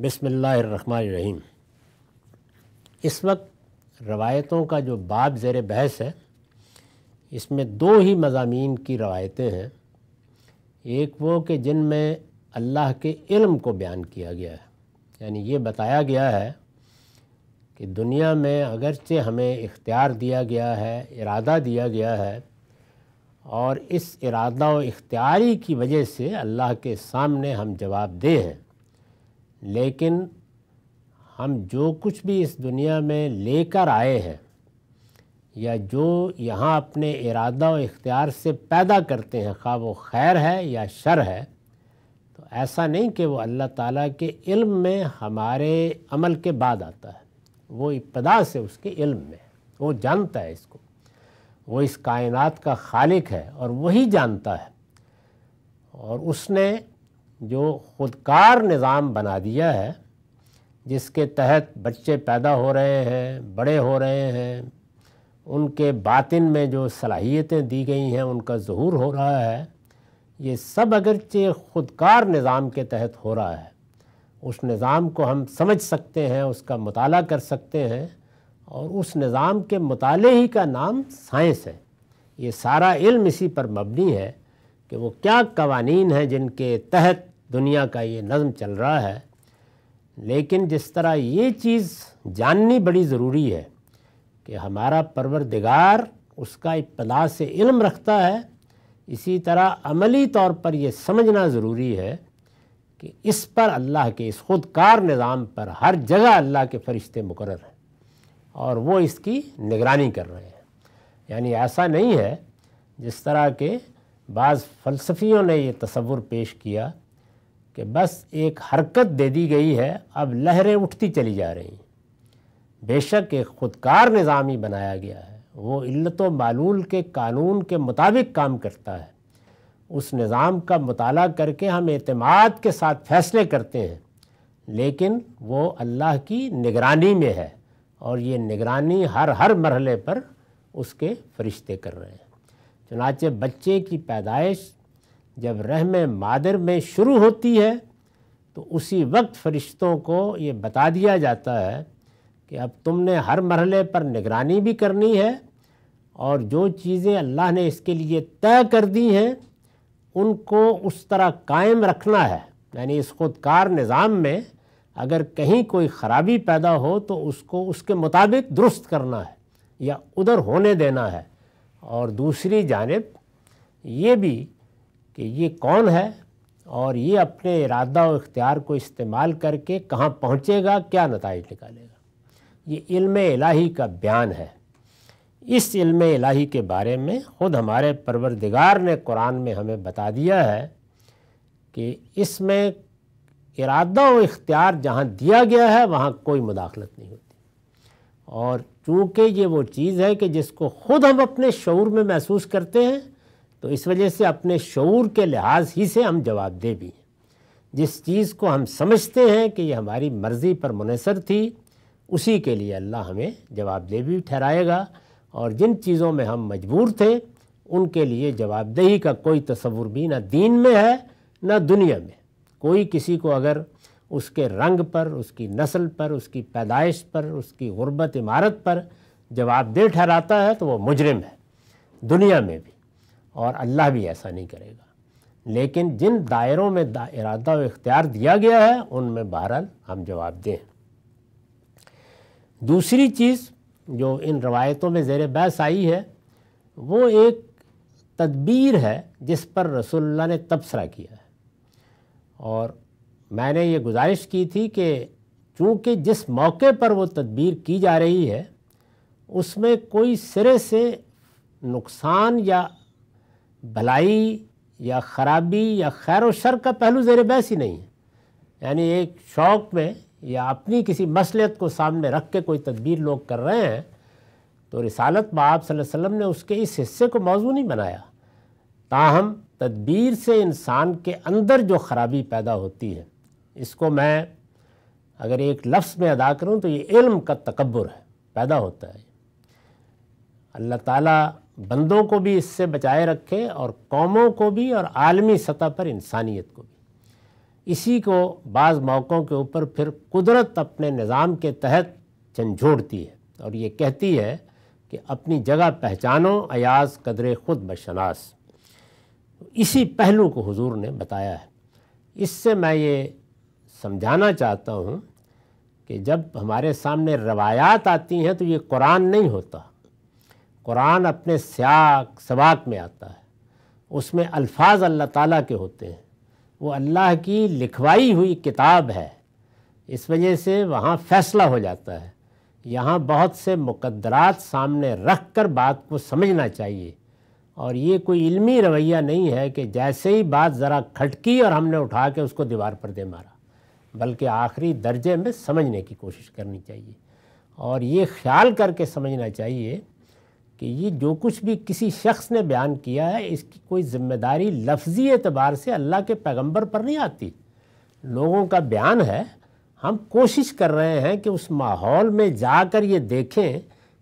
بسم اللہ الرحمن الرحیم۔ اس وقت روایتوں کا جو باب زیر بحث ہے، اس میں دو ہی مضامین کی روایتیں ہیں۔ ایک وہ کہ جن میں اللہ کے علم کو بیان کیا گیا ہے، یعنی یہ بتایا گیا ہے کہ دنیا میں اگرچہ ہمیں اختیار دیا گیا ہے، ارادہ دیا گیا ہے، اور اس ارادہ و اختیاری کی وجہ سے اللہ کے سامنے ہم جواب دہ ہیں، لیکن ہم جو کچھ بھی اس دنیا میں لے کر آئے ہیں یا جو یہاں اپنے ارادہ و اختیار سے پیدا کرتے ہیں، خواہ وہ خیر ہے یا شر ہے، تو ایسا نہیں کہ وہ اللہ تعالیٰ کے علم میں ہمارے عمل کے بعد آتا ہے۔ وہ ابتدا سے اس کے علم میں ہے، وہ جانتا ہے اس کو، وہ اس کائنات کا خالق ہے اور وہی جانتا ہے، اور اس نے جو خودکار نظام بنا دیا ہے جس کے تحت بچے پیدا ہو رہے ہیں، بڑے ہو رہے ہیں، ان کے باطن میں جو صلاحیتیں دی گئی ہیں ان کا ظہور ہو رہا ہے، یہ سب اگرچہ خودکار نظام کے تحت ہو رہا ہے۔ اس نظام کو ہم سمجھ سکتے ہیں، اس کا مطالعہ کر سکتے ہیں، اور اس نظام کے مطالعے ہی کا نام سائنس ہے۔ یہ سارا علم اسی پر مبنی ہے کہ وہ کیا قوانین ہیں جن کے تحت دنیا کا یہ نظم چل رہا ہے۔ لیکن جس طرح یہ چیز جاننی بڑی ضروری ہے کہ ہمارا پروردگار اس کا ابتدا سے علم رکھتا ہے، اسی طرح عملی طور پر یہ سمجھنا ضروری ہے کہ اس پر اللہ کے اس خودکار نظام پر ہر جگہ اللہ کے فرشتے مقرر ہیں اور وہ اس کی نگرانی کر رہے ہیں۔ یعنی ایسا نہیں ہے جس طرح کہ بعض فلسفیوں نے یہ تصور پیش کیا کہ بس ایک حرکت دے دی گئی ہے، اب لہریں اٹھتی چلی جا رہی ہیں۔ بے شک ایک خودکار نظام ہی بنایا گیا ہے، وہ علت و معلول کے قانون کے مطابق کام کرتا ہے۔ اس نظام کا مطالعہ کر کے ہم اعتماد کے ساتھ فیصلے کرتے ہیں، لیکن وہ اللہ کی نگرانی میں ہے، اور یہ نگرانی ہر مرحلے پر اس کے فرشتے کر رہے ہیں۔ چنانچہ بچے کی پیدائش جب رحم مادر میں شروع ہوتی ہے تو اسی وقت فرشتوں کو یہ بتا دیا جاتا ہے کہ اب تم نے ہر مرحلے پر نگرانی بھی کرنی ہے، اور جو چیزیں اللہ نے اس کے لیے طے کر دی ہیں ان کو اس طرح قائم رکھنا ہے۔ یعنی اس خودکار نظام میں اگر کہیں کوئی خرابی پیدا ہو تو اس کو اس کے مطابق درست کرنا ہے یا ادھر ہونے دینا ہے۔ اور دوسری جانب یہ بھی کہ یہ کون ہے اور یہ اپنے ارادہ و اختیار کو استعمال کر کے کہاں پہنچے گا، کیا نتائج نکالے گا، یہ علم الہی کا بیان ہے۔ اس علم الہی کے بارے میں خود ہمارے پروردگار نے قرآن میں ہمیں بتا دیا ہے کہ اس میں ارادہ و اختیار جہاں دیا گیا ہے وہاں کوئی مداخلت نہیں ہوتی، اور چونکہ یہ وہ چیز ہے کہ جس کو خود ہم اپنے شعور میں محسوس کرتے ہیں، تو اس وجہ سے اپنے شعور کے لحاظ ہی سے ہم جواب دہ بھی ہیں۔ جس چیز کو ہم سمجھتے ہیں کہ یہ ہماری مرضی پر منحصر تھی، اسی کے لیے اللہ ہمیں جواب دہ بھی ٹھہرائے گا، اور جن چیزوں میں ہم مجبور تھے ان کے لیے جواب دہی کا کوئی تصور بھی نہ دین میں ہے نہ دنیا میں۔ کوئی کسی کو اگر اس کے رنگ پر، اس کی نسل پر، اس کی پیدائش پر، اس کی غربت عمارت پر جواب دہ ٹھہراتا ہے تو وہ مجرم ہے، دنیا میں بھی، اور اللہ بھی ایسا نہیں کرے گا۔ لیکن جن دائروں میں ارادہ و اختیار دیا گیا ہے ان میں بہرحال ہم جواب دیں۔ دوسری چیز جو ان روایتوں میں زیر بحث آئی ہے وہ ایک تدبیر ہے جس پر رسول اللہ نے تبصرہ کیا ہے، اور میں نے یہ گزارش کی تھی کہ چونکہ جس موقع پر وہ تدبیر کی جا رہی ہے اس میں کوئی سرے سے نقصان یا بھلائی یا خرابی یا خیر و شر کا پہلو زیر بحث ہی نہیں ہے۔ یعنی ایک شوق میں یا اپنی کسی مصلحت کو سامنے رکھ کے کوئی تدبیر لوگ کر رہے ہیں تو رسالت بآب صلی اللہ علیہ وسلم نے اس کے اس حصے کو موضوع نہیں بنایا۔ تاہم تدبیر سے انسان کے اندر جو خرابی پیدا ہوتی ہے، اس کو میں اگر ایک لفظ میں ادا کروں تو یہ علم کا تکبر ہے، پیدا ہوتا ہے۔ اللہ تعالیٰ بندوں کو بھی اس سے بچائے رکھے، اور قوموں کو بھی، اور عالمی سطح پر انسانیت کو بھی۔ اسی کو بعض موقعوں کے اوپر پھر قدرت اپنے نظام کے تحت جھنجھوڑتی ہے اور یہ کہتی ہے کہ اپنی جگہ پہچانو ایاز قدر خود بشناس۔ اسی پہلو کو حضور نے بتایا ہے۔ اس سے میں یہ سمجھانا چاہتا ہوں کہ جب ہمارے سامنے روایات آتی ہیں تو یہ قرآن نہیں ہوتا۔ قرآن اپنے سیاق سباق میں آتا ہے، اس میں الفاظ اللہ تعالیٰ کے ہوتے ہیں، وہ اللہ کی لکھوائی ہوئی کتاب ہے، اس وجہ سے وہاں فیصلہ ہو جاتا ہے۔ یہاں بہت سے مقدرات سامنے رکھ کر بات کو سمجھنا چاہیے، اور یہ کوئی علمی رویہ نہیں ہے کہ جیسے ہی بات ذرا کھٹکی اور ہم نے اٹھا کے اس کو دیوار پر دے مارا، بلکہ آخری درجے میں سمجھنے کی کوشش کرنی چاہیے، اور یہ خیال کر کے سمجھنا چاہیے کہ یہ جو کچھ بھی کسی شخص نے بیان کیا ہے اس کی کوئی ذمہ داری لفظی اعتبار سے اللہ کے پیغمبر پر نہیں آتی، لوگوں کا بیان ہے۔ ہم کوشش کر رہے ہیں کہ اس ماحول میں جا کر یہ دیکھیں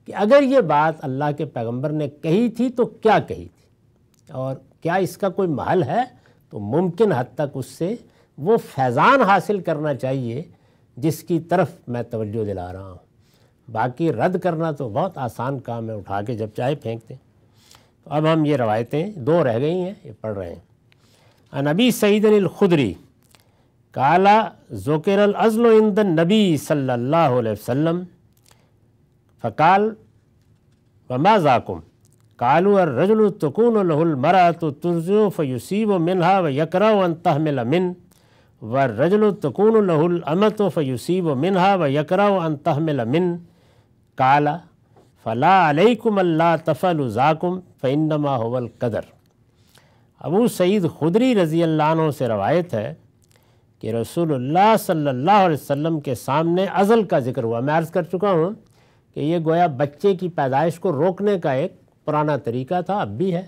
کہ اگر یہ بات اللہ کے پیغمبر نے کہی تھی تو کیا کہی تھی، اور کیا اس کا کوئی محل ہے، تو ممکن حد تک اس سے وہ فیضان حاصل کرنا چاہیے جس کی طرف میں توجہ دلا رہا ہوں۔ باقی رد کرنا تو بہت آسان کام ہے، اٹھا کے جب چاہے پھینک دیں۔ تو اب ہم یہ روایتیں 2 رہ گئی ہیں، یہ پڑھ رہے ہیں۔ عن ابی سعید الخدری قال ذکر العزل عند النبی صلی اللہ علیہ وسلم فقال وما ذاکم قالوا الرجل تکون له المرأة ترضع فیصیب منها ویکرہ ان تحمل منه والرجل تکون له الامة فیصیب منها ویکرہ ان تحمل منه قال فلا علیکم اللہ تفعلوا ذاکم فانما هو القدر۔ ابو سعید خدری رضی اللہ عنہ سے روایت ہے کہ رسول اللہ صلی اللہ علیہ وسلم کے سامنے عزل کا ذکر ہوا۔ میں عرض کر چکا ہوں کہ یہ گویا بچے کی پیدائش کو روکنے کا ایک پرانا طریقہ تھا، اب بھی ہے۔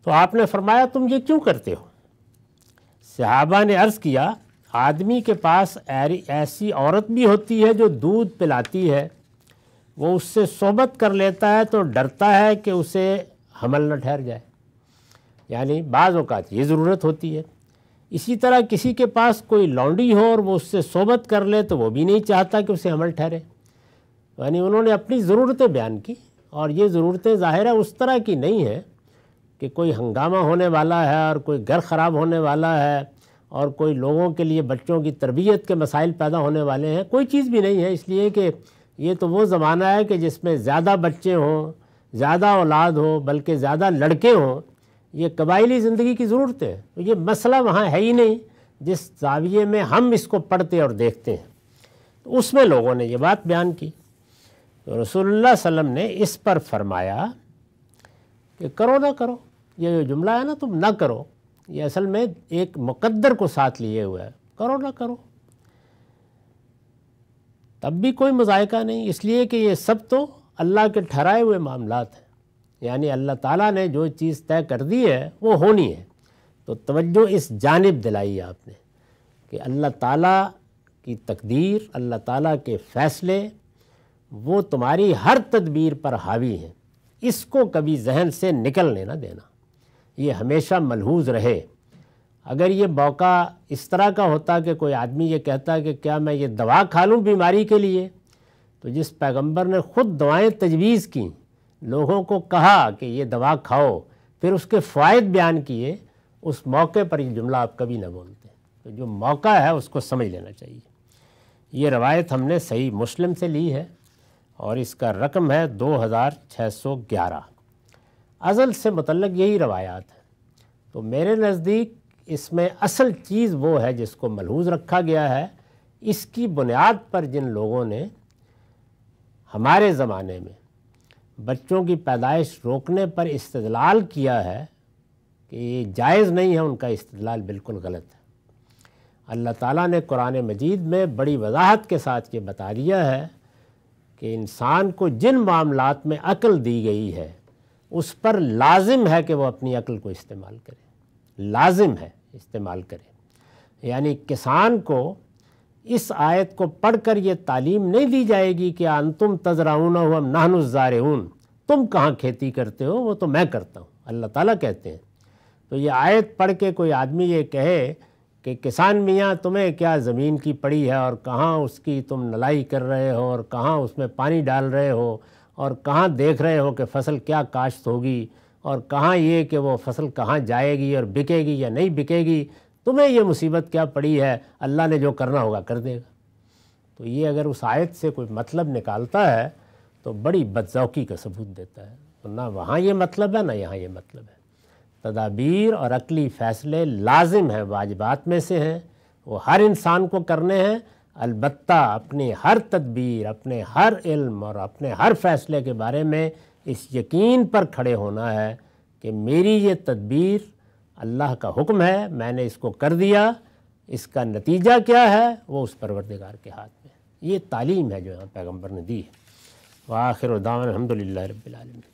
تو آپ نے فرمایا تم یہ کیوں کرتے ہو؟ صحابہ نے عرض کیا آدمی کے پاس ایسی عورت بھی ہوتی ہے جو دودھ پلاتی ہے، وہ اس سے صحبت کر لیتا ہے تو ڈرتا ہے کہ اسے حمل نہ ٹھہر جائے، یعنی بعض اوقات یہ ضرورت ہوتی ہے۔ اسی طرح کسی کے پاس کوئی لونڈی ہو اور وہ اس سے صحبت کر لے تو وہ بھی نہیں چاہتا کہ اسے حمل ٹھہرے، یعنی انہوں نے اپنی ضرورتیں بیان کی، اور یہ ضرورتیں ظاہر ہے اس طرح کی نہیں ہیں کہ کوئی ہنگامہ ہونے والا ہے اور کوئی گھر خراب ہونے والا ہے اور کوئی لوگوں کے لیے بچوں کی تربیت کے مسائل پیدا ہونے والے ہیں، کوئی چیز بھی نہیں ہے، اس لیے کہ یہ تو وہ زمانہ ہے کہ جس میں زیادہ بچے ہوں، زیادہ اولاد ہو، بلکہ زیادہ لڑکے ہوں، یہ قبائلی زندگی کی ضرورت ہے۔ تو یہ مسئلہ وہاں ہے ہی نہیں جس زاویے میں ہم اس کو پڑھتے اور دیکھتے ہیں، تو اس میں لوگوں نے یہ بات بیان کی۔ تو رسول اللہ صلی اللہ علیہ وسلم نے اس پر فرمایا کہ کرو نہ کرو، یہ جو جملہ ہے نا تم نہ کرو، یہ اصل میں ایک مقدر کو ساتھ لیے ہوا ہے، کرو نہ کرو تب بھی کوئی مذائقہ نہیں، اس لیے کہ یہ سب تو اللہ کے ٹھہرائے ہوئے معاملات ہیں، یعنی اللہ تعالیٰ نے جو چیز طے کر دی ہے وہ ہونی ہے۔ تو توجہ اس جانب دلائی آپ نے کہ اللہ تعالیٰ کی تقدیر، اللہ تعالیٰ کے فیصلے وہ تمہاری ہر تدبیر پر حاوی ہیں، اس کو کبھی ذہن سے نکلنے نہ دینا، یہ ہمیشہ ملحوظ رہے۔ اگر یہ موقع اس طرح کا ہوتا کہ کوئی آدمی یہ کہتا کہ کیا میں یہ دوا کھا لوں بیماری کے لیے، تو جس پیغمبر نے خود دوائیں تجویز کیں، لوگوں کو کہا کہ یہ دوا کھاؤ، پھر اس کے فوائد بیان کیے، اس موقع پر یہ جملہ آپ کبھی نہ بولتے۔ تو جو موقع ہے اس کو سمجھ لینا چاہیے۔ یہ روایت ہم نے صحیح مسلم سے لی ہے اور اس کا رقم ہے 2611۔ عزل سے متعلق یہی روایات ہیں۔ تو میرے نزدیک اس میں اصل چیز وہ ہے جس کو ملحوظ رکھا گیا ہے، اس کی بنیاد پر جن لوگوں نے ہمارے زمانے میں بچوں کی پیدائش روکنے پر استدلال کیا ہے کہ یہ جائز نہیں ہے، ان کا استدلال بالکل غلط ہے۔ اللہ تعالیٰ نے قرآن مجید میں بڑی وضاحت کے ساتھ یہ بتا دیا ہے کہ انسان کو جن معاملات میں عقل دی گئی ہے اس پر لازم ہے کہ وہ اپنی عقل کو استعمال کرے، لازم ہے استعمال کرے۔ یعنی کسان کو اس آیت کو پڑھ کر یہ تعلیم نہیں دی جائے گی کہ انتم تزرعون وام نحن الزارعون، تم کہاں کھیتی کرتے ہو، وہ تو میں کرتا ہوں، اللہ تعالیٰ کہتے ہیں۔ تو یہ آیت پڑھ کے کوئی آدمی یہ کہے کہ کسان میاں تمہیں کیا زمین کی پڑی ہے اور کہاں اس کی تم نلائی کر رہے ہو اور کہاں اس میں پانی ڈال رہے ہو اور کہاں دیکھ رہے ہو کہ فصل کیا کاشت ہوگی اور کہاں یہ کہ وہ فصل کہاں جائے گی اور بکے گی یا نہیں بکے گی، تمہیں یہ مصیبت کیا پڑی ہے، اللہ نے جو کرنا ہوگا کر دے گا۔ تو یہ اگر اس آیت سے کوئی مطلب نکالتا ہے تو بڑی بدذوقی کا ثبوت دیتا ہے، نہ وہاں یہ مطلب ہے نہ یہاں یہ مطلب ہے۔ تدابیر اور عقلی فیصلے لازم ہیں، واجبات میں سے ہیں، وہ ہر انسان کو کرنے ہیں، البتہ اپنی ہر تدبیر، اپنے ہر علم اور اپنے ہر فیصلے کے بارے میں اس یقین پر کھڑے ہونا ہے کہ میری یہ تدبیر اللہ کا حکم ہے، میں نے اس کو کر دیا، اس کا نتیجہ کیا ہے وہ اس پروردگار کے ہاتھ میں۔ یہ تعلیم ہے جو یہاں پیغمبر نے دی ہے۔ وآخر دعوانا الحمدللہ رب العالمین۔